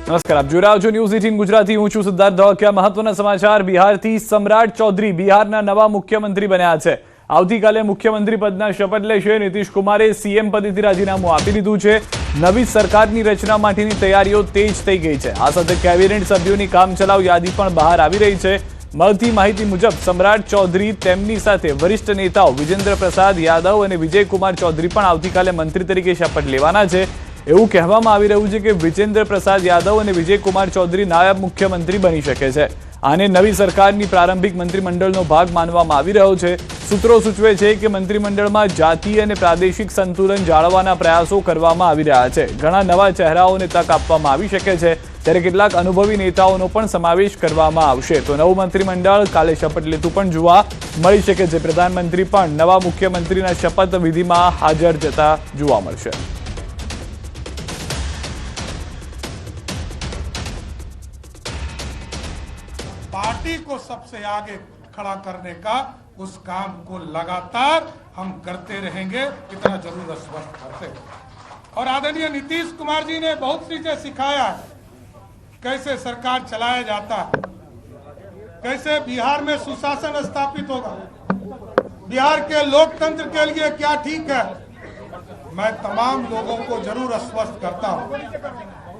નમસ્કાર, આપ જોઈ રહ્યા છો ન્યૂઝ 18 ગુજરાતી। હું છું સિદ્ધાર્થ ધોળકિયા। મહત્વના સમાચાર। બિહારથી સમ્રાટ ચૌધરી બિહારના નવા મુખ્યમંત્રી બન્યા છે। આવતીકાલે મુખ્યમંત્રી પદના શપથ લેશે। નીતિશ કુમારે સીએમ પદેથી રાજીનામું આપી દીધું છે। નવી સરકારની રચના માટેની તૈયારીઓ તેજ થઈ ગઈ છે। આ સાથે કેબિનેટ સભ્યોની કામચલાઉ યાદી પણ બહાર આવી રહી છે। મળતી માહિતી મુજબ સમ્રાટ ચૌધરી તેમની સાથે વરિષ્ઠ નેતાઓ વિજેન્દ્ર પ્રસાદ યાદવ અને વિજય કુમાર ચૌધરી પણ આવતીકાલે મંત્રી તરીકે શપથ લેવાના છે। એવું કહેવામાં આવી રહ્યું છે કે વિજેન્દ્ર પ્રસાદ યાદવ અને વિજય કુમાર ચૌધરી નાયબ મુખ્યમંત્રી બની શકે છે। આને નવી સરકારની પ્રારંભિક મંત્રીમંડળનો ભાગ માનવામાં આવી રહ્યો છે। સૂત્રો સૂચવે છે કે મંત્રીમંડળમાં જાતિ અને પ્રાદેશિક સંતુલન જાળવવાના પ્રયાસો કરવામાં આવી રહ્યા છે। ઘણા નવા ચહેરાઓને તક આપવામાં આવી શકે છે, ત્યારે કેટલાક અનુભવી નેતાઓનો પણ સમાવેશ કરવામાં આવશે। તો નવું મંત્રીમંડળ કાલે શપથ લેતું પણ જોવા મળી શકે છે। પ્રધાનમંત્રી પણ નવા મુખ્યમંત્રીના શપથ વિધિમાં હાજર જતા જોવા મળશે। पार्टी को सबसे आगे खड़ा करने का उस काम को लगातार हम करते रहेंगे, इतना जरूर स्पष्ट करते हैं। और आदरणीय नीतीश कुमार जी ने बहुत चीजें सिखाया है, कैसे सरकार चलाया जाता है, कैसे बिहार में सुशासन स्थापित होगा, बिहार के लोकतंत्र के लिए क्या ठीक है। मैं तमाम लोगों को जरूर स्पष्ट करता हूं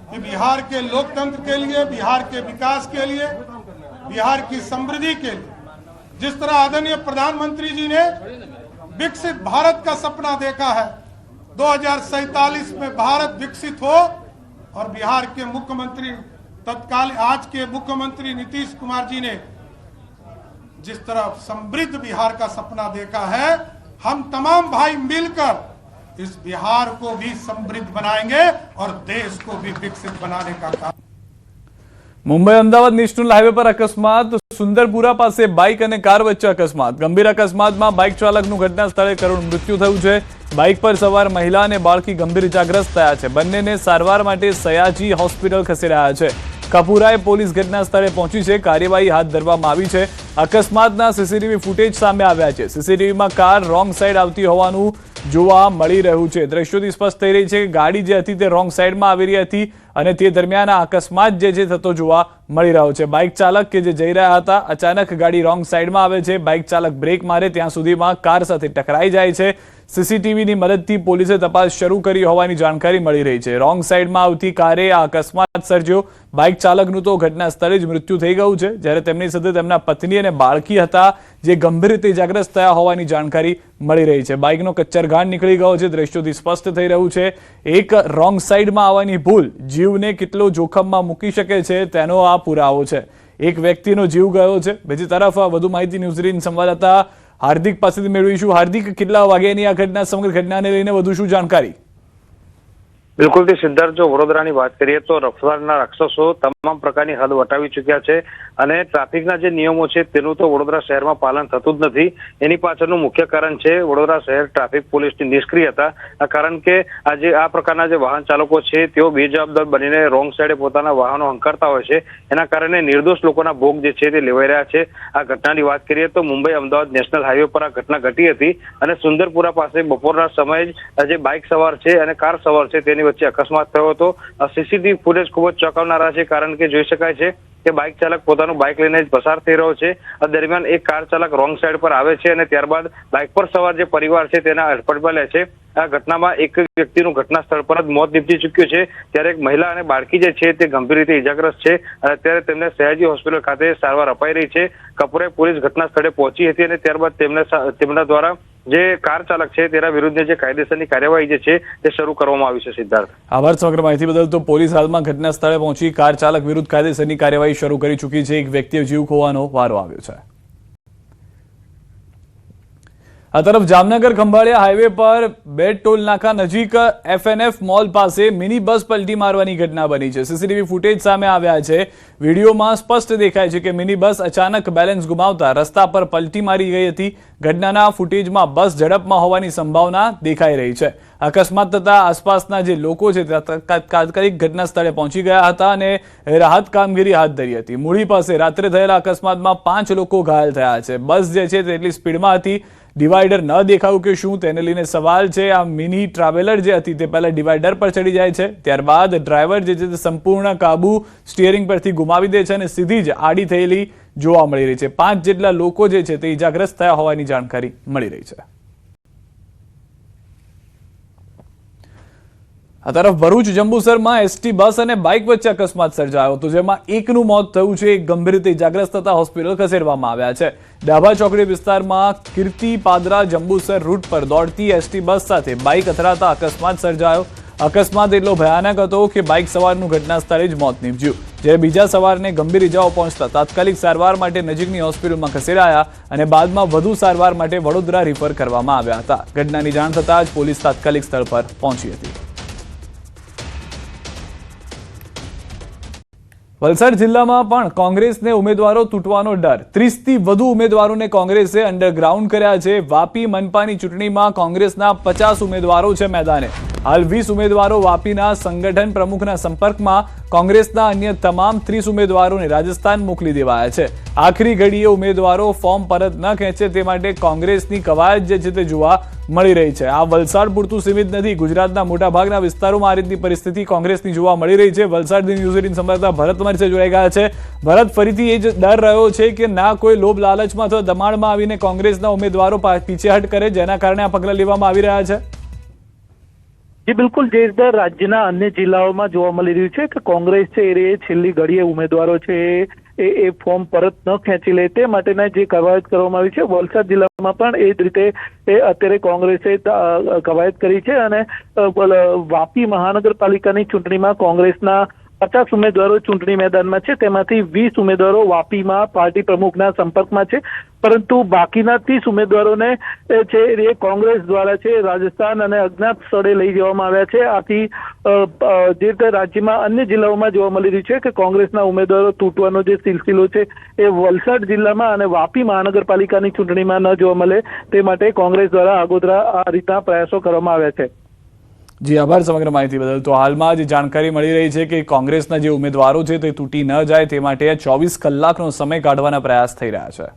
कि बिहार के लोकतंत्र के लिए, बिहार के विकास के लिए, बिहार की समृद्धि के लिए जिस तरह आदरणीय प्रधानमंत्री जी ने विकसित भारत का सपना देखा है, 2047 में भारत विकसित हो, और बिहार के मुख्यमंत्री तत्काल आज के मुख्यमंत्री नीतीश कुमार जी ने जिस तरह समृद्ध बिहार का सपना देखा है, हम तमाम भाई मिलकर इस बिहार को भी समृद्ध बनाएंगे और देश को भी विकसित बनाने का काम। मुंबई अमदावाद नेशनल हाईवे पर अकस्मात। सुंदरपुरा પાસે બાઇક અને કાર વચ્ચે અકસ્માત। ગંભીર અકસ્માતમાં બાઇક ચાલકનું ઘટના સ્થળે કરુણ મૃત્યુ થયું છે। બાઇક પર સવાર મહિલા અને બાળકી ગંભીર ઇજાગ્રસ્ત થયા છે। બંનેને સારવાર માટે સયાજી હોસ્પિટલ ખસેડાયા છે। કપૂરાએ પોલીસ ઘટના સ્થળે પહોંચી છે। કાર્યવાહી હાથ ધરવામાં આવી છે। અકસ્માતના સીસીટીવી ફૂટેજ સામે આવ્યા છે। સીસીટીવીમાં કાર રોંગ સાઈડ આવતી હોવાનું જોવા મળી રહ્યું છે। દ્રશ્યોથી સ્પષ્ટ થઈ રહી છે કે ગાડી જે હતી તે રોંગ સાઈડમાં આવી રહી હતી અને તે દરમિયાન આ અકસ્માત જે થતો જોવા મળી રહ્યો છે। બાઇક ચાલક કે જે જઈ રહ્યા હતા, અચાનક ગાડી રોંગ સાઈડમાં આવે છે। બાઇક ચાલક બ્રેક મારે ત્યાં સુધીમાં કાર સાથે ટકરાઈ જાય છે। સીસીટીવીની મદદથી પોલીસે તપાસ શરૂ કરી હોવાની જાણકારી મળી રહી છે। રોંગ સાઈડમાં આવતી કારે આ અકસ્માત સર્જ્યો। બાઇક ચાલકનું તો ઘટના સ્થળે જ મૃત્યુ થઈ ગયું છે, જ્યારે તેમની સાથે તેમના પત્ની અને બાળકી હતા જે ગંભીર રીતે ઇજાગ્રસ્ત થયા હોવાની જાણકારી મળી રહી છે। બાઇકનો કચ્ચરઘાટ નીકળી ગયો છે। દ્રશ્યોથી સ્પષ્ટ થઈ રહ્યું છે એક રોંગ સાઈડમાં આવવાની ભૂલ જીવને કેટલો જોખમમાં મૂકી શકે છે તેનો આ પુરાવો છે। એક વ્યક્તિનો જીવ ગયો છે। બીજી તરફ વધુ માહિતી ન્યૂઝ 18 સંવાદદાતા હાર્દિક પાસેથી મેળવીશું। હાર્દિક, કેટલા વાગ્યાની આ ઘટના, સમગ્ર ઘટનાને લઈને વધુ શું જાણકારી? બિલકુલ થી સિદ્ધાર્થ, જો વડોદરાની વાત કરીએ તો રફતારના રાક્ષસો તમામ પ્રકારની હદ વટાવી ચૂક્યા છે અને ટ્રાફિકના જે નિયમો છે તેનું તો વડોદરા શહેરમાં પાલન થતું જ નથી। એની પાછળનું મુખ્ય કારણ છે વડોદરા શહેર ટ્રાફિક પોલીસની નિષ્ક્રિયતા। કારણ કે આજે આ પ્રકારના જે વાહન ચાલકો છે તેઓ બેજવાબદાર બનીને રોંગ સાઈડે પોતાના વાહનો હંકારતા હોય છે। એના કારણે નિર્દોષ લોકોના ભોગ જે છે તે લેવાઈ રહ્યા છે। આ ઘટનાની વાત કરીએ તો મુંબઈ અમદાવાદ નેશનલ હાઈવે પર આ ઘટના ઘટી હતી અને સુંદરપુરા પાસે બપોરના સમયે જ જે બાઇક સવાર છે અને કાર સવાર છે તેની વચ્ચે અકસ્માત થયો હતો। સીસીટીવી ફૂટેજ ખૂબ જ ચોંકાવનારા છે, કારણ કે જોઈ શકાય છે કે બાઇક ચાલક પોતાનું બાઇક લઈને જ પસાર થઈ રહ્યો છે। દરમિયાન એક કાર ચાલક રોંગ સાઈડ પર આવે છે અને ત્યારબાદ બાઇક પર સવાર જે પરિવાર છે તેના અડફેટમાં લે છે। આ ઘટનામાં એક વ્યક્તિનું ઘટના સ્થળ પર જ મોત નીપજી ચૂક્યું છે, ત્યારે એક મહિલા અને બાળકી જે છે તે ગંભીર રીતે ઇજાગ્રસ્ત છે અને અત્યારે તેમને સયાજી હોસ્પિટલ ખાતે સારવાર અપાઈ રહી છે। કપૂરે પોલીસ ઘટના સ્થળે પહોંચી હતી અને ત્યારબાદ તેમના દ્વારા જે કાર ચાલક છે તેના વિરુદ્ધની જે કાયદેસરની કાર્યવાહી જે છે તે શરૂ કરવામાં આવી છે। સિદ્ધાર્થ, આભાર સમગ્ર માહિતી બદલ। તો પોલીસ હાલમાં ઘટના સ્થળે પહોંચી કાર ચાલક વિરુદ્ધ કાયદેસરની કાર્યવાહી શરૂ કરી ચૂકી છે। એક વ્યક્તિએ જીવ ખોવાનો વારો આવ્યો છે। આ તરફ જામનગર ખંભાળિયા હાઈવે પર બેટ ટોલ નાકા નજીક FNF મોલ પાસે મિની બસ પલટી મારવાની ઘટના બની છે। સીસીટીવી ફૂટેજ સામે આવ્યા છે। વિડીયોમાં સ્પષ્ટ દેખાય છે કે મિની બસ અચાનક બેલેન્સ ગુમાવતા રસ્તા પર પલટી મારી ગઈ હતી। ઘટનાના ફૂટેજમાં બસ ઝડપમાં હોવાની સંભાવના દેખાઈ રહી છે। અકસ્માત થતા આસપાસના જે લોકો છે તાત્કાલિક ઘટના સ્થળે પહોંચી ગયા હતા અને રાહત કામગીરી હાથ ધરી હતી. મૂળી પાસે રાત્રે થયેલા અકસ્માતમાં 5 લોકો ઘાયલ થયા છે. બસ જે છે તેટલી સ્પીડમાં હતી, ડિવાઈડર ન દેખાયું કે શું, તેને લઈને સવાલ છે. આ મિની ટ્રાવેલર જે હતી તે પહેલા ડિવાઈડર પર ચડી જાય છે, ત્યારબાદ ડ્રાઈવર જે છે તે સંપૂર્ણ કાબુ સ્ટીયરિંગ પરથી ગુમાવી દે છે અને સીધી જ આડી થયેલી જોવા મળી રહી છે. 5 જેટલા લોકો જે છે તે ઇજાગ્રસ્ત થયા હોવાની જાણકારી મળી રહી છે. આ તરફ ભરૂચ જંબુસરમાં એસટી બસ અને બાઇક વચ્ચે અકસ્માત સર્જાયો હતો, જેમાં એકનું મોત થયું છે. એક ગંભીર રીતે ઇજાગ્રસ્ત થતા હોસ્પિટલ ખસેડવામાં આવ્યા છે. ડાભા ચોકડી વિસ્તારમાં કીર્તિ પાદરા જંબુસર રૂટ પર દોડતી એસટી બસ સાથે બાઇક અથડાતા અકસ્માત સર્જાયો. અકસ્માત એટલો ભયાનક હતો કે બાઇક સવારનું ઘટના સ્થળે જ મોત નીપજ્યું, જ્યારે બીજા સવારને ગંભીર ઇજાઓ પહોંચતા તાત્કાલિક સારવાર માટે નજીકની હોસ્પિટલમાં ખસેડાયા અને બાદમાં વધુ સારવાર માટે વડોદરા રિફર કરવામાં આવ્યા હતા. ઘટનાની જાણ થતાં જ પોલીસ તાત્કાલિક સ્થળ પર પહોંચી હતી. વલસાડ જિલ્લામાં પણ કોંગ્રેસને ઉમેદવારો તૂટવાનો ડર. 30 થી વધુ ઉમેદવારોને કોંગ્રેસે અંડરગ્રાઉન્ડ કર્યા છે. વાપી મનપાની ચૂંટણીમાં કોંગ્રેસના 50 ઉમેદવારો છે મેદાને. હાલ 20 ઉમેદવારો વાપીના સંગઠન પ્રમુખના સંપર્કમાં. કોંગ્રેસના અન્ય તમામ 30 ઉમેદવારોને રાજસ્થાન મોકલી દેવાયા છે. આખરી ઘડીએ ઉમેદવારો ફોર્મ પરત ન ખેંચે તે માટે કોંગ્રેસની કવાયત જે છે તે જોવા મળી રહી છે. આ વલસાડ પૂરતું સીમિત નથી. ગુજરાતના મોટાભાગના વિસ્તારોમાં આ રીતની પરિસ્થિતિ કોંગ્રેસની જોવા મળી રહી છે. વલસાડથી ન્યૂઝ 18 સંવાદદાતા ભરત મરચે જોડાઈ ગયા છે. ભરત, ફરીથી એ જ ડર રહ્યો છે કે ના કોઈ લોભ લાલચમાં અથવા દબાણમાં આવીને કોંગ્રેસના ઉમેદવારો પીછેહટ કરે, જેના કારણે આ પગલાં લેવામાં આવી રહ્યા છે? જી બિલકુલ, જે રીતે રાજ્યના અન્ય જિલ્લાઓમાં જોવા મળી રહ્યું છે કે કોંગ્રેસ છે એ છેલ્લી ઘડીએ ઉમેદવારો છે એ ફોર્મ પરત ન ખેંચી લે તે માટેના જે કવાયત કરવામાં આવી છે, વલસાડ જિલ્લામાં પણ એ જ રીતે અત્યારે કોંગ્રેસે કવાયત કરી છે. અને વાપી મહાનગરપાલિકાની ચૂંટણીમાં કોંગ્રેસના 50 ઉમેદવારો ચૂંટણી મેદાનમાં છે, તેમાંથી 20 ઉમેદવારો વાપીમાં પાર્ટી પ્રમુખના સંપર્કમાં છે, પરંતુ બાકીના 30 ઉમેદવારોને છે એ કોંગ્રેસ દ્વારા છે રાજસ્થાન અને અજ્ઞાત સ્થળે લઈ જવામાં આવ્યા છે. આથી જે રીતે રાજ્યમાં અન્ય જિલ્લાઓમાં જોવા મળી રહ્યું છે કે કોંગ્રેસના ઉમેદવારો તૂટવાનો જે સિલસિલો છે એ વલસાડ જિલ્લામાં અને વાપી મહાનગરપાલિકાની ચૂંટણીમાં ન જોવા મળે તે માટે કોંગ્રેસ દ્વારા આગોતરા આ રીતના પ્રયાસો કરવામાં આવ્યા છે. જી આભાર સમગ્ર માહિતી બદલ. તો હાલમાં જે જાણકારી મળી રહી છે કે કોંગ્રેસના જે ઉમેદવારો છે તે તૂટી ન જાય તે માટે 24 કલાકનો સમય કાઢવાના પ્રયાસ થઈ રહ્યા છે.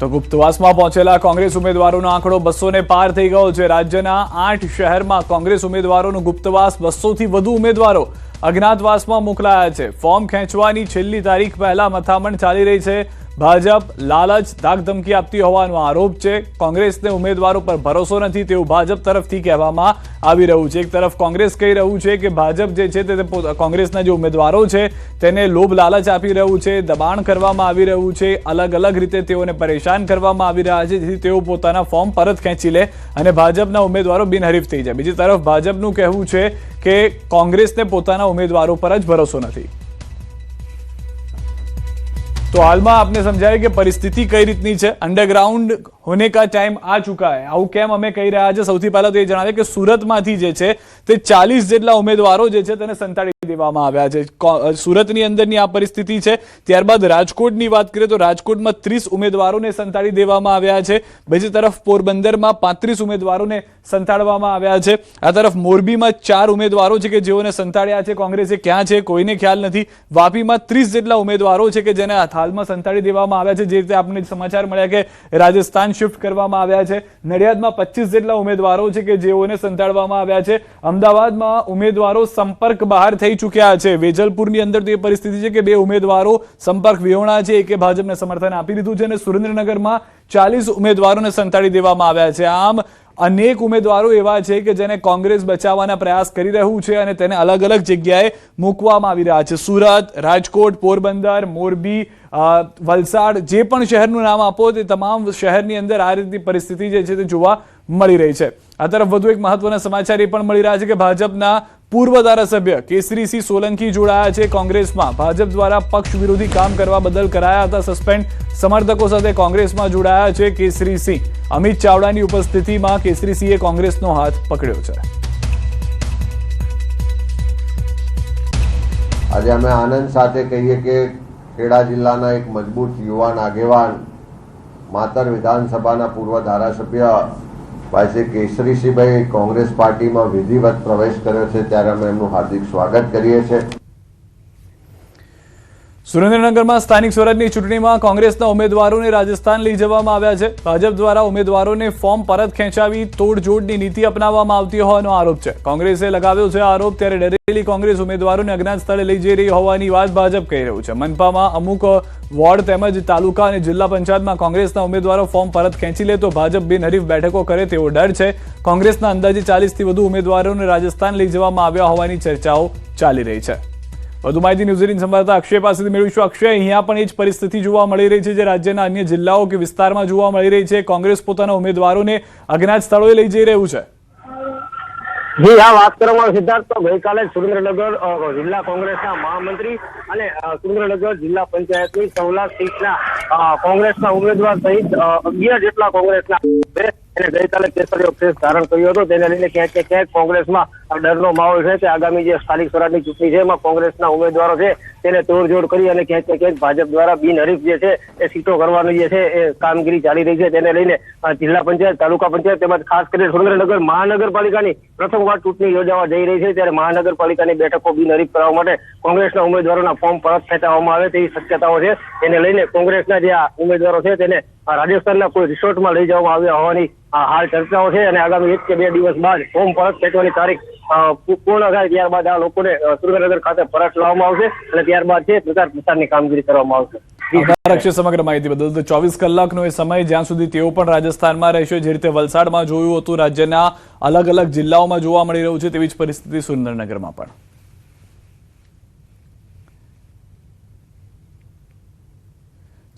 તો ગુપ્તવાસમાં પહોંચેલા કોંગ્રેસ ઉમેદવારોનો આંકડો 200 પાર થઈ ગયો છે. રાજ્યના 8 શહેરમાં કોંગ્રેસ ઉમેદવારોનો ગુપ્તવાસ 200 થી વધુ ઉમેદવારો અજ્ઞાતવાસમાં મોકલાયા છે. ફોર્મ ખેંચવાની છેલ્લી તારીખ પહેલા મથામણ ચાલી રહી છે. ભાજપ લાલચ ધાકધમકી આપતી હોવાનો આરોપ છે. કોંગ્રેસને ઉમેદવારો પર ભરોસો નથી તેવું ભાજપ તરફથી કહેવામાં આવી રહ્યું છે. એક તરફ કોંગ્રેસ કહી રહ્યું છે કે ભાજપ જે છે તે કોંગ્રેસના જે ઉમેદવારો છે તેને લોભ લાલચ આપી રહ્યું છે, દબાણ કરવામાં આવી રહ્યું છે, અલગ અલગ રીતે તેઓને પરેશાન કરવામાં આવી રહ્યા છે, જેથી તેઓ પોતાના ફોર્મ પરત ખેંચી લે અને ભાજપના ઉમેદવારો બિનહરીફ થઈ જાય. બીજી તરફ ભાજપનું કહેવું છે કે કોંગ્રેસને પોતાના ઉમેદવારો પર જ ભરોસો નથી. तो हालમાં आपने समझाया कि परिस्थिति कई રીતની છે. અંડરગ્રાઉન્ડ होने का टाइम आ चुका है. આવું કેમ અમે કહી રહ્યા છે? સૌથી પહેલા તો એ જણાવે કે સુરતમાંથી જે છે તે 40 જેટલા ઉમેદવારો જે છે તેને સંતાડી દેવામાં આવ્યા છે. સુરતની અંદરની આ પરિસ્થિતિ છે. ત્યારબાદ રાજકોટની વાત કરીએ તો રાજકોટમાં 30 ઉમેદવારોને સંતાડી દેવામાં આવ્યા છે. બીજી તરફ પોરબંદરમાં 35 ઉમેદવારોને સંતાડવામાં આવ્યા છે. આ તરફ મોરબીમાં 4 ઉમેદવારો છે કે જેઓને સંતાડ્યા છે કોંગ્રેસે. ક્યાં છે કોઈને ખ્યાલ નથી. વાપીમાં 30 જેટલા ઉમેદવારો છે કે જેને હાલમાં સંતાડી દેવામાં આવ્યા છે. જે રીતે આપણને સમાચાર મળ્યા કે રાજસ્થાન શિફ્ટ કરવામાં આવ્યા છે. નડિયાદમાં 25 જેટલા ઉમેદવારો છે કે જેઓને સંતાડવામાં આવ્યા છે. અમદાવાદમાં ઉમેદવારો સંપર્ક બહાર થઈ ચૂક્યા છે. વેજલપુરની અંદર તો એ પરિસ્થિતિ છે કે 2 ઉમેદવારો સંપર્ક વિહોણા છે, એકે ભાજપને સમર્થન આપી દીધું છે અને સુરેન્દ્રનગરમાં 40 ઉમેદવારોને સંતાડી દેવામાં આવ્યા છે. આમ અનેક ઉમેદવારો એવા છે કે જેને કોંગ્રેસ બચાવવાના પ્રયાસ કરી રહ્યું છે અને તેને અલગ અલગ જગ્યાએ મૂકવામાં આવી રહ્યા છે. સુરત, રાજકોટ, પોરબંદર, મોરબી, વલસાડ, જે પણ શહેરનું નામ આપો તે તમામ શહેરની અંદર આ રીતની પરિસ્થિતિ જે છે તે જોવા મળી રહી છે. આ તરફ વધુ એક મહત્વના સમાચાર એ પણ મળી રહ્યા છે કે ભાજપના પૂર્વ ધારાસભ્ય કેસરીસિંહ સોલંકી જોડાયા છે કોંગ્રેસમાં. ભાજપ દ્વારા પક્ષ વિરોધી કામ કરવા બદલ કરાયા હતા સસ્પેન્ડ. સમર્થકો સાથે કોંગ્રેસમાં જોડાયા છે કેસરીસિંહ. અમિત ચાવડાની ઉપસ્થિતિમાં કેસરીસિંહે કોંગ્રેસનો હાથ પકડ્યો છે. આજે અમે આનંદ સાથે કહીએ કે ખેડા જિલ્લાના એક મજબૂત યુવાન આગેવાન માતર વિધાનસભાના પૂર્વ ધારાસભ્ય ભાઈ શ્રી કેસરીસિંહભાઈ કોંગ્રેસ પાર્ટીમાં વિધિવત પ્રવેશ કર્યો છે, ત્યારે અમે એમનું હાર્દિક સ્વાગત કરીએ છીએ. સુરેન્દ્રનગરમાં સ્થાનિક સ્વરાજની ચૂંટણીમાં કોંગ્રેસના ઉમેદવારોને રાજસ્થાન લઈ જવામાં આવ્યા છે. ભાજપ દ્વારા ઉમેદવારોને ફોર્મ પરત ખેંચાવી તોડજોડની નીતિ અપનાવવામાં આવતી હોવાનો આરોપ છે. કોંગ્રેસે લગાવ્યો છે આરોપ, ત્યારે ડરેલી કોંગ્રેસ ઉમેદવારોને અજ્ઞાત સ્થળે લઈ જઈ રહી હોવાની વાત ભાજપ કહી રહ્યું છે. મનપામાં અમુક વોર્ડ તેમજ તાલુકા અને જિલ્લા પંચાયતમાં કોંગ્રેસના ઉમેદવારો ફોર્મ પરત ખેંચી લે તો ભાજપ બિનહરીફ બેઠકો કરે તેવો ડર છે. કોંગ્રેસના અંદાજે 40થી વધુ ઉમેદવારોને રાજસ્થાન લઈ જવામાં આવ્યા હોવાની ચર્ચાઓ ચાલી રહી છે. વધુ માહિતી ન્યૂઝ 18 સંવાદદાતા અક્ષય પાસેથી મેળવીશું. અક્ષય, અહીંયા પણ એ જ પરિસ્થિતિ જોવા મળી રહી છે જે રાજ્યના અન્ય જિલ્લાઓ કે વિસ્તારમાં જોવા મળી રહી છે. કોંગ્રેસ પોતાના ઉમેદવારોને અજ્ઞાત સ્થળોએ લઈ જઈ રહ્યું છે. જી હા, વાત કરવામાં સિદ્ધાર્થ, તો ગઈકાલે સુરેન્દ્રનગર જિલ્લા કોંગ્રેસના મહામંત્રી અને સુરેન્દ્રનગર જિલ્લા પંચાયતની 16 સીટના કોંગ્રેસના ઉમેદવાર સહિત 11 જેટલા કોંગ્રેસના એને ગઈકાલે કેસરીયો ખેસ ધારણ કર્યો હતો. તેને લઈને ક્યાંક કોંગ્રેસમાં ડરનો માહોલ છે કે આગામી જે સ્થાનિક સ્વરાજની ચૂંટણી છે એમાં કોંગ્રેસના ઉમેદવારો છે તેને તોડજોડ કરી અને ક્યાંક ભાજપ દ્વારા બિનહરીફ જે છે એ સીટો કરવાની જે છે એ કામગીરી ચાલી રહી છે. તેને લઈને જિલ્લા પંચાયત, તાલુકા પંચાયત તેમજ ખાસ કરીને સુરેન્દ્રનગર મહાનગરપાલિકાની પ્રથમવાર ચૂંટણી યોજાવા જઈ રહી છે, ત્યારે મહાનગરપાલિકાની બેઠકો બિનહરીફ કરવા માટે કોંગ્રેસના ઉમેદવારોના ફોર્મ પરત ખેંચવામાં આવે તેવી શક્યતાઓ છે. તેને લઈને કોંગ્રેસના જે આ ઉમેદવારો છે તેને રાજસ્થાનના કોઈ રિસોર્ટમાં લઈ જવામાં આવ્યા હોવાની હાલ ચર્ચાઓ છે અને આગામી 1 કે 2 દિવસ બાદ ફોર્મ પરત ખેંચવાની તારીખ પૂર્ણ થાય ત્યારબાદ આ લોકોને સુરેન્દ્રનગર ખાતે પરત લાવવામાં આવશે અને ત્યારબાદ છે પ્રચારની કામગીરી કરવામાં આવશે. અક્ષય, સમગ્ર માહિતી બદલ. 24 કલાકનો એ સમય જ્યાં સુધી તેઓ પણ રાજસ્થાનમાં રહેશે, જે રીતે વલસાડમાં જોયું હતું, રાજ્યના અલગ અલગ જિલ્લાઓમાં જોવા મળી રહ્યું છે તેવી જ પરિસ્થિતિ સુરેન્દ્રનગરમાં પણ.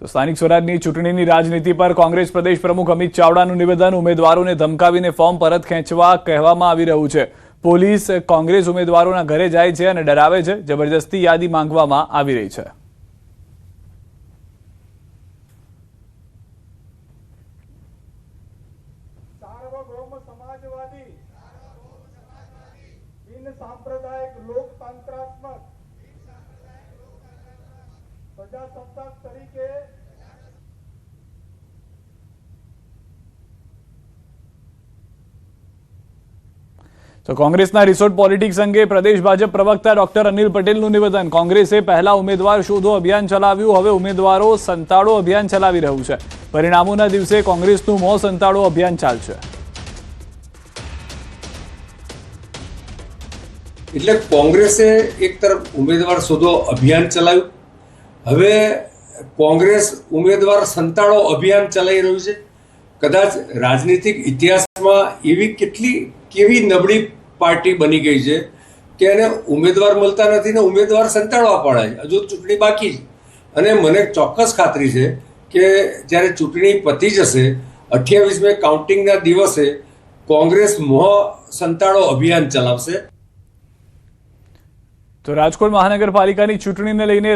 તો સ્થાનિક સ્વરાજની ચૂંટણીની રાજનીતિ પર કોંગ્રેસ પ્રદેશ પ્રમુખ અમિત ચાવડાનું નિવેદન. ઉમેદવારોને ધમકાવીને ફોર્મ પરત ખેંચવા કહેવામાં આવી રહ્યું છે. પોલીસ કોંગ્રેસ ઉમેદવારોના ઘરે જાય છે અને ડરાવે છે. જબરજસ્તી યાદી માંગવામાં આવી રહી છે. सार्वभौम समाजवादी, बिन सांप्रदायिक लोकतंत्रात्मक प्रजासत्ताक तरीके તો કોંગ્રેસના રિસોર્ટ પોલિટિક્સ અંગે પ્રદેશ ભાજપ પ્રવક્તા ડોક્ટર અનિલ પટેલનું નિવેદન. કોંગ્રેસે પહેલા ઉમેદવાર શોધો અભિયાન ચલાવ્યું, હવે ઉમેદવારો સંતાડો અભિયાન ચલાવી રહ્યું છે. પરિણામોના દિવસે કોંગ્રેસનું મોં સંતાડો અભિયાન ચાલશે. એટલે કોંગ્રેસે એક તરફ ઉમેદવાર શોધો અભિયાન ચલાવ્યું, હવે કોંગ્રેસ ઉમેદવાર સંતાડો અભિયાન ચલાવી રહ્યું છે. કદાચ રાજનીતિક ઇતિહાસમાં એવી કેવી નબળી પાર્ટી બની ગઈ છે કે એને ઉમેદવાર મળતા નથી ને ઉમેદવાર સંતાડવા પડે છે. હજુ ચૂંટણી બાકી છે અને મને ચોક્કસ ખાતરી છે કે જ્યારે ચૂંટણી પતી જશે 28મે કાઉન્ટિંગના દિવસે કોંગ્રેસ મોહ સંતાડો અભિયાન ચલાવશે. તો રાજકોટ મહાનગરપાલિકાની ચૂંટણીને લઈને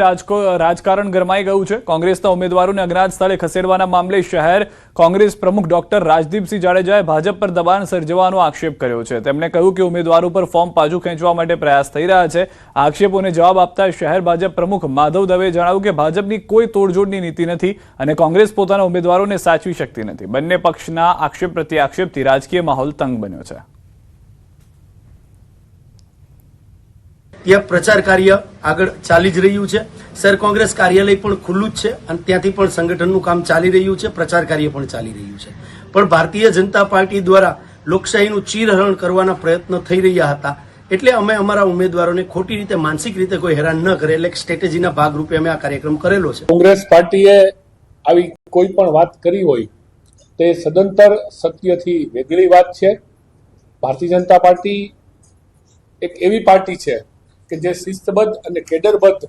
રાજકારણ ગરમાઈ ગયું છે. કોંગ્રેસના ઉમેદવારોને અજ્ઞાત સ્થળે ખસેડવાના મામલે શહેર કોંગ્રેસ પ્રમુખ ડોક્ટર રાજદીપસિંહ જાડેજાએ ભાજપ પર દબાણ સર્જવાનો આક્ષેપ કર્યો છે. તેમણે કહ્યું કે ઉમેદવારો પર ફોર્મ પાછું ખેંચવા માટે પ્રયાસ થઈ રહ્યા છે. આક્ષેપોને જવાબ આપતા શહેર ભાજપ પ્રમુખ માધવ દવેએ જણાવ્યું કે ભાજપની કોઈ તોડજોડની નીતિ નથી અને કોંગ્રેસ પોતાના ઉમેદવારોને સાચવી શકતી નથી. બંને પક્ષના આક્ષેપ પ્રત્યે આક્ષેપથી રાજકીય માહોલ તંગ બન્યો છે. ત્યાં પ્રચાર કાર્ય આગળ ચાલી જ રહ્યું છે. શહેર કોંગ્રેસ કાર્યાલય પણ ખુલ્લું જ છે અને ત્યાંથી પણ સંગઠનનું કામ ચાલી રહ્યું છે, પ્રચાર કાર્ય પણ ચાલી રહ્યું છે. પણ ભારતીય જનતા પાર્ટી દ્વારા લોકશાહીનું ચીરહરણ કરવાના પ્રયત્નો થઈ રહ્યા હતા, એટલે અમે અમારા ઉમેદવારોને ખોટી રીતે માનસિક રીતે કોઈ હેરાન ન કરે એટલે સ્ટ્રેટેજીના ભાગરૂપે અમે આ કાર્યક્રમ કરેલો છે. કોંગ્રેસ પાર્ટીએ આવી કોઈ પણ વાત કરી હોય તે સદંતર સત્યથી વેગળી વાત છે. ભારતીય જનતા પાર્ટી એક એવી પાર્ટી છે કે જે શિસ્તબદ્ધ અને કેડરબદ્ધ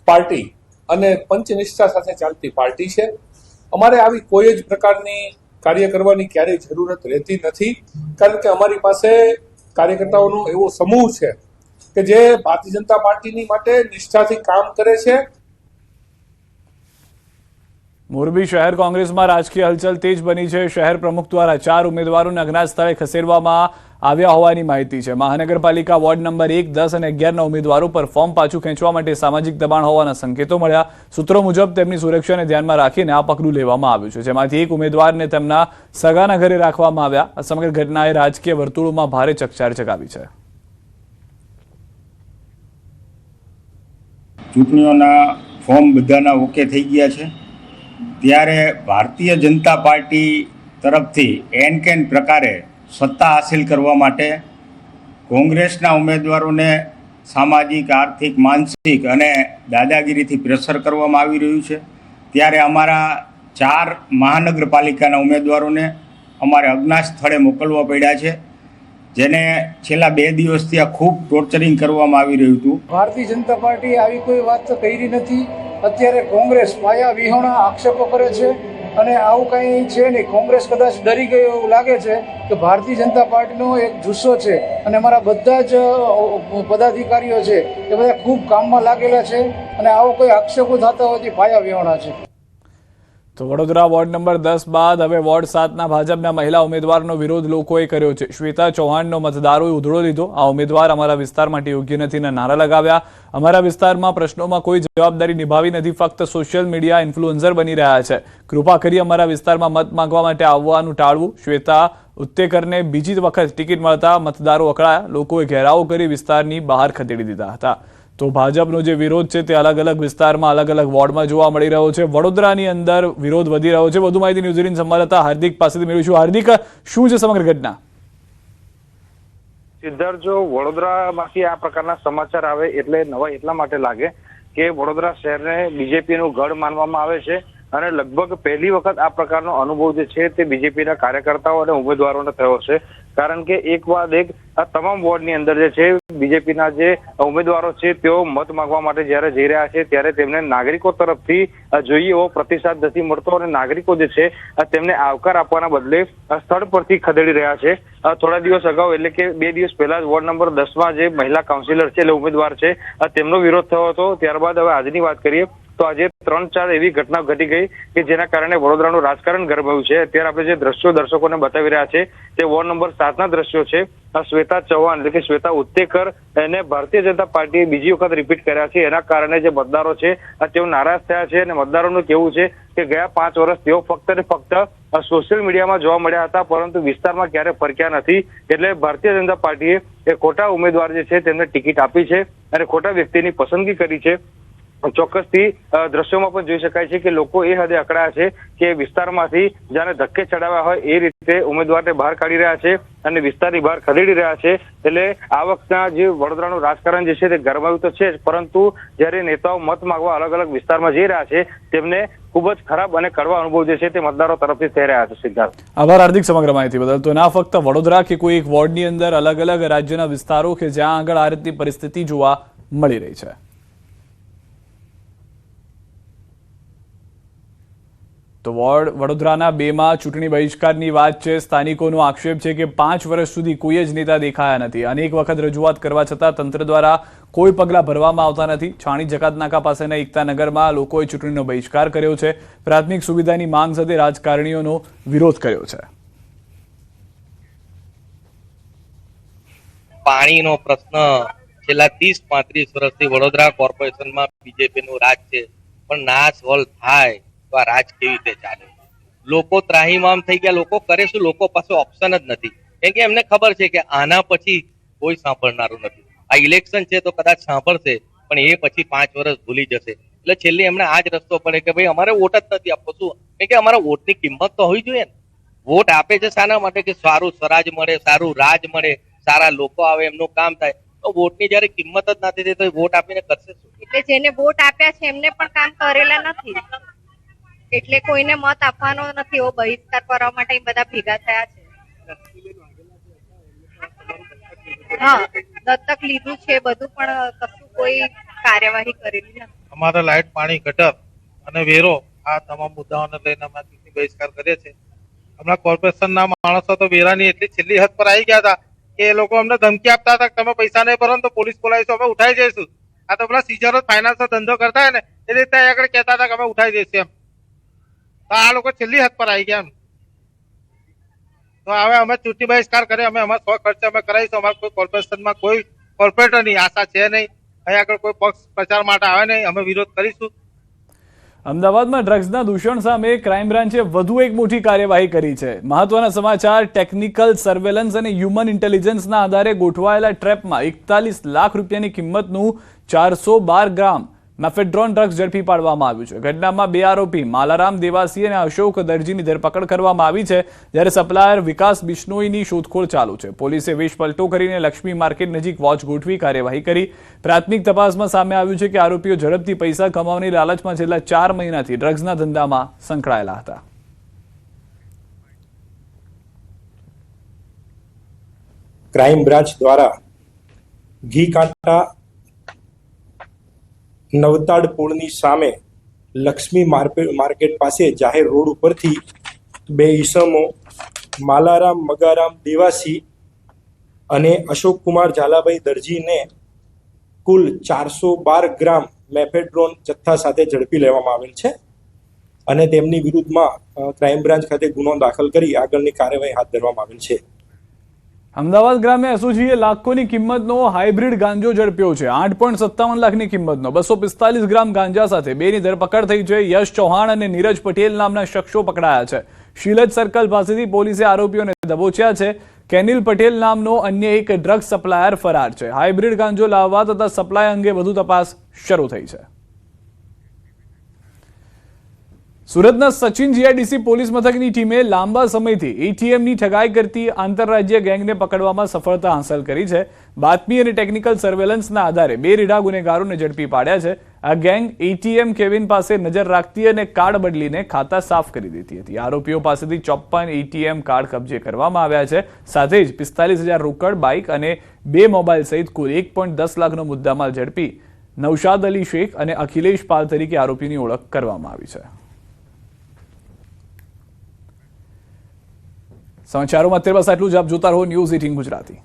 પાર્ટી અને પંચનિષ્ઠા સાથે ચાલતી પાર્ટી છે. અમારે આવી કોઈ જ પ્રકારની કાર્ય કરવાની ક્યારેય જરૂરત રહેતી નથી, કારણ કે અમારી પાસે કાર્યકર્તાઓનો એવો સમૂહ છે કે જે ભારતીય જનતા પાર્ટીની માટે નિષ્ઠાથી કામ કરે છે. મોરબી શહેર કોંગ્રેસમાં રાજકીય હલચલ તેજ બની છે. શહેર પ્રમુખ દ્વારા 4 ઉમેદવારોને અજ્ઞાત સ્થળે ખસેડવામાં આવ્યા હોવાની માહિતી છે. મહાનગરપાલિકા વોર્ડ નંબર 1, 10 અને 11ના ઉમેદવારો પર ફોર્મ પાછું ખેંચવા માટે સામાજિક દબાણ હોવાના સંકેતો મળ્યા. સૂત્રો મુજબ તેમની સુરક્ષાને ધ્યાનમાં રાખીને આ પગલું લેવામાં આવ્યું છે, જેમાંથી એક ઉમેદવારને તેમના સગાના ઘરે રાખવામાં આવ્યા. આ સમગ્ર ઘટનાએ રાજકીય વર્તુળોમાં ભારે ચકચાર જગાવી છે. ચૂંટણીઓના ફોર્મ બધાના ઓકે થઈ ગયા છે, ત્યારે ભારતીય જનતા પાર્ટી તરફથી એન કેન પ્રકારે સત્તા હાસિલ કરવા માટે કોંગ્રેસના ઉમેદવારોને સામાજિક, આર્થિક, માનસિક અને દાદાગીરીથી પ્રેશર કરવામાં આવી રહ્યું છે. ત્યારે અમારા 4 મહાનગરપાલિકાના ઉમેદવારોને અમારે અજ્ઞાત સ્થળે મોકલવા પડ્યા છે, જેને છેલ્લા 2 દિવસથી આ ખૂબ ટોર્ચરિંગ કરવામાં આવી રહ્યું હતું. ભારતીય જનતા પાર્ટી આવી કોઈ વાત તો કરી નથી. અત્યારે કોંગ્રેસ પાયા વિહોણા આક્ષેપો કરે છે અને આવું કંઈ છે નહીં. કોંગ્રેસ કદાચ ડરી ગઈ એવું લાગે છે કે ભારતીય જનતા પાર્ટીનો એક જુસ્સો છે અને અમારા બધા જ પદાધિકારીઓ છે એ બધા ખૂબ કામમાં લાગેલા છે અને આવો કોઈ આક્ષેપો થતા હોવાથી પાયા વિહોણા છે. તો વડોદરા વોર્ડ નંબર 10 બાદ હવે વોર્ડ 7ના ભાજપના મહિલા ઉમેદવારનો વિરોધ લોકોએ કર્યો છે. શ્વેતા ચૌહાણનો મતદારોએ ઉધડો લીધો. આ ઉમેદવાર અમારા વિસ્તાર માટે યોગ્ય નથીના નારા લગાવ્યા. અમારા વિસ્તારમાં પ્રશ્નોમાં કોઈ જવાબદારી નિભાવી નથી, ફક્ત સોશિયલ મીડિયા ઇન્ફ્લુએન્સર બની રહ્યા છે. કૃપા કરી અમારા વિસ્તારમાં મત માંગવા માટે આવવાનું ટાળવું. શ્વેતા ઉત્તેકરને બીજી વખત ટિકિટ મળતા મતદારો અકળાયા. લોકોએ ઘેરાવો કરી વિસ્તારની બહાર ખદેડી દીધા હતા. તો ભાજપનો જે વિરોધ છે તે અલગ અલગ વિસ્તારમાં, અલગ અલગ વોર્ડમાં જોવા મળી રહ્યો છે. વડોદરાની અંદર વિરોધ વધી રહ્યો છે. વધુ માહિતી ન્યૂઝીલેન્ડ સંવાદદાતા હાર્દિક પાસેથી મેળવીશું. હાર્દિક, શું છે સમગ્ર ઘટના? સિદ્ધાર્થ, જો વડોદરામાંથી આ પ્રકારના સમાચાર આવે એટલે નવા એટલા માટે લાગે કે વડોદરા શહેરને બીજેપીનું ગઢ માનવામાં આવે છે અને લગભગ પહેલી વખત આ પ્રકારનો અનુભવ જે છે તે બીજેપીના કાર્યકર્તાઓ અને ઉમેદવારોને થયો છે. કારણ કે એક બાદ એક આ તમામ વોર્ડની અંદર જે છે બીજેપીના જે ઉમેદવારો છે તેઓ મત માંગવા માટે જ્યારે જઈ રહ્યા છે ત્યારે તેમને નાગરિકો તરફથી જોઈએ એવો પ્રતિસાદ નથી મળતો અને નાગરિકો જે છે તેમને આવકાર આપવાના બદલે સ્થળ પરથી ખદેડી રહ્યા છે. થોડા દિવસ અગાઉ એટલે કે 2 દિવસ પહેલા જ વોર્ડ નંબર 10માં જે મહિલા કાઉન્સિલર છે એટલે ઉમેદવાર છે તેમનો વિરોધ થયો હતો. ત્યારબાદ હવે આજની વાત કરીએ તો આજે 3-4 એવી ઘટના ઘટી ગઈ કે જેના કારણે વડોદરાનું રાજકારણ ગરમાયું છે. અત્યારે આપણે જે દ્રશ્યો દર્શકોને બતાવી રહ્યા છે તે વોર્ડ નંબર 7ના દ્રશ્યો છે. શ્વેતા ચૌહાણ એટલે કે શ્વેતા ઉત્તેકર એને ભારતીય જનતા પાર્ટીએ બીજી વખત રિપીટ કર્યા છે. એના કારણે જે મતદારો છે તેઓ નારાજ થયા છે અને મતદારોનું કહેવું છે કે ગયા 5 વર્ષ તેઓ ફક્ત ને ફક્ત સોશિયલ મીડિયામાં જોવા મળ્યા હતા, પરંતુ વિસ્તારમાં ક્યારે ફરક્યા નથી. એટલે ભારતીય જનતા પાર્ટીએ એ ખોટા ઉમેદવાર જે છે તેમને ટિકિટ આપી છે અને ખોટા વ્યક્તિની પસંદગી કરી છે. ચોક્કસથી દ્રશ્યોમાં પણ જોઈ શકાય છે કે લોકો એ હદે અકળાયા છે કે વિસ્તારમાંથી જાણે ધક્કે ચડાવ્યા હોય એ રીતે ઉમેદવારને બહાર કાઢી રહ્યા છે અને વિસ્તારની બહાર ખદેડી રહ્યા છે. એટલે આ વખતના જે વડોદરાનું રાજકારણ જે છે તે ગરમાયું તો છે જ, પરંતુ જ્યારે નેતાઓ મત માંગવા અલગ અલગ વિસ્તારમાં જઈ રહ્યા છે તેમને ખૂબ જ ખરાબ અને કડવા અનુભવ જે છે તે મતદારો તરફથી થઈ રહ્યા છે. સિદ્ધાર્થ, આભાર હાર્દિક સમગ્ર માહિતી બદલ. તો ના ફક્ત વડોદરા કે કોઈ એક વોર્ડની અંદર અલગ અલગ રાજ્યના વિસ્તારો કે જ્યાં આગળ આ રીતની પરિસ્થિતિ જોવા મળી રહી છે. તો વોર્ડ વડોદરાના 2માં ચૂંટણી બહિષ્કારની વાત છે. સ્થાનિકોનો આક્ષેપ છે કે 5 વર્ષ સુધી કોઈ જ નેતા દેખાયા નથી. અનેક વખત રજૂઆત કરવા છતાં તંત્ર દ્વારા કોઈ પગલાં ભરવામાં આવતા નથી. છાણી જકાતનાકા પાસેના એકતાનગરમાં લોકોએ ચૂંટણીનો બહિષ્કાર કર્યો છે. પ્રાથમિક સુવિધાની માંગ સાથે રાજકારણીઓનો વિરોધ કર્યો છે. પાણીનો પ્રશ્ન છેલ્લા 30-35 વર્ષથી વડોદરા કોર્પોરેશનમાં બીજેપીનું રાજ છે, પણ ના સોલ્વ થાય તો આ રાજ કેવી રીતે ચાલે? લોકો ત્રાહીમામ થઈ ગયા. લોકો કરે શું? લોકો પાસે ઓપ્શન જ નથી, કેમ કે એમને ખબર છે કે આના પછી કોઈ સાંભળનારું નથી. આ ઇલેક્શન છે તો કદાચ સાંભળશે, પણ એ પછી 5 વર્ષ ભૂલી જશે. એટલે છેલ્લે એમને આ જ રસ્તો પડે કે ભાઈ અમારે વોટ જ નથી આપવો. શું? કેમ કે અમારા વોટની કિંમત તો હોવી જોઈએ ને. વોટ આપે છે શાના માટે? કે સારું સ્વરાજ મળે, સારું રાજ મળે, સારા લોકો આવે, એમનું કામ થાય. તો વોટની જયારે કિંમત જ નથી થતી તો વોટ આપીને કરશે શું? એટલે જેને વોટ આપ્યા છે એમને પણ કામ કરેલા નથી, એટલે કોઈને મત આપવાનો નથી. એવો બહિષ્કાર કરવા માટે બધા ભેગા થયા છે. હા, દત્તક લીધું છે બધું, પણ કશું કોઈ કાર્યવાહી કરેલી નથી. અમારા લાઇટ, પાણી, ગટર અને વેરો આ તમામ મુદ્દાઓને લઈને અમે ચૂંટણી બહિષ્કાર કરીએ છીએ. હમણાં કોર્પોરેશનના માણસો તો વેરાની એટલી છેલ્લી હદ પર આવી ગયા હતા કે એ લોકો અમને ધમકી આપતા હતા કે તમે પૈસા નહીં ભરો તો પોલીસ બોલાવીશું, અમે ઉઠાઈ જઈશું. આ તો પેલા સીઝરો ફાઇનાન્સનો ધંધો કરતા હોય ને એ રીતે આગળ કહેતા હતા કે અમે ઉઠાઈ જઈશું એમ. તો આ લોકો છેલ્લી હદ પર આવી ગયા એમ. તો તો હવે અમે ચૂંટણી બહિષ્કાર કરીએ, અમે અમારા સ્વ ખર્ચે અમે કરાવીશું. અમારે કોઈ કોર્પોરેશનમાં કોઈ કોર્પોરેટરની આશા છે નહીં. અહીંયા આગળ કોઈ પક્ષ પ્રચાર માટે આવે નહીં, અમે વિરોધ કરીશું. અમદાવાદમાં ડ્રગ્સના દૂષણ સામે ક્રાઇમ બ્રાન્ચે વધુ એક મોટી કાર્યવાહી કરી છે. મહત્વના સમાચાર. ટેકનિકલ સર્વેલન્સ અને હ્યુમન ઇન્ટેલિજન્સના આધારે ગોઠવાયેલા ટ્રેપમાં 41 લાખ રૂપિયાની કિંમતનું 412 ગ્રામ મેફેડ્રોન ડ્રગ્સ ઝડપી પાડવામાં આવ્યું છે. ઘટનામાં 2 આરોપી માલારામ દેવાસી અને અશોક દરજીની ધરપકડ કરવામાં આવી છે, જ્યારે સપ્લાયર વિકાસ બિશ્નોઈની શોધખોળ ચાલુ છે. પોલીસે વેશપલટો કરીને લક્ષ્મી માર્કેટ નજીક વોચ ગોઠવી કાર્યવાહી કરી. પ્રાથમિક તપાસમાં સામે આવ્યું છે કે આરોપીઓ ઝડપથી પૈસા કમાવાની લાલચમાં છેલ્લા 4 મહિનાથી ડ્રગ્સના ધંધામાં સંકળાયેલા હતા. ક્રાઇમ બ્રાન્ચ દ્વારા ઘી કાંટા નવતાડ પુલની સામે લક્ષ્મી માર્કેટ પાસે જાહેર રોડ ઉપરથી 2 ઈસમો માલારામ મગારામ દેવાસી અને અશોક કુમાર ઝાલાભાઈ દરજીને કુલ 412 ગ્રામ મેફેડ્રોન જથ્થા સાથે ઝડપી લેવામાં આવેલ છે અને તેમની વિરુદ્ધમાં ક્રાઇમ બ્રાન્ચ ખાતે ગુનો દાખલ કરી આગળની કાર્યવાહી હાથ ધરવામાં આવેલ છે. અમદાવાદ ગ્રામે એસઓજીએ લાખોની કિંમતનો હાઇબ્રિડ ગાંજો ઝડપ્યો છે. 8.57 લાખની કિંમતનો 245 ગ્રામ ગાંજા સાથે 2ની ધરપકડ થઈ છે. યશ ચૌહાણ અને નીરજ પટેલ નામના શખ્સો પકડાયા છે. શીલજ સર્કલ પાસેથી પોલીસે આરોપીઓને દબોચ્યા છે. કેનિલ પટેલ નામનો અન્ય એક ડ્રગ્સ સપ્લાયર ફરાર છે. હાઇબ્રિડ ગાંજો લાવવા તથા સપ્લાય અંગે વધુ તપાસ શરૂ થઈ છે. સુરતના સચિન જીઆઈડીસી પોલીસ મથકની ટીમે લાંબા સમયથી એટીએમની ઠગાઈ કરતી આંતરરાજ્ય ગેંગને પકડવામાં સફળતા હાંસલ કરી છે. બાતમી અને ટેકનિકલ સર્વેલન્સના આધારે 2 રીઢા ગુનેગારોને ઝડપી પાડ્યા છે. આ ગેંગ એટીએમ કેબિન પાસે નજર રાખતી અને કાર્ડ બદલીને ખાતા સાફ કરી દેતી હતી. આરોપીઓ પાસેથી 54 એટીએમ કાર્ડ કબજે કરવામાં આવ્યા છે. સાથે જ 45,000 રોકડ, બાઇક અને 2 મોબાઈલ સહિત કુલ 1.10 લાખનો મુદ્દામાલ ઝડપી નૌશાદ અલી શેખ અને અખિલેશ પાલ તરીકે આરોપીની ઓળખ કરવામાં આવી છે. સમાચારોમાં અત્યારે બસ આટલું જ. આપ જોતા રહો ન્યૂઝ 18 ગુજરાતી.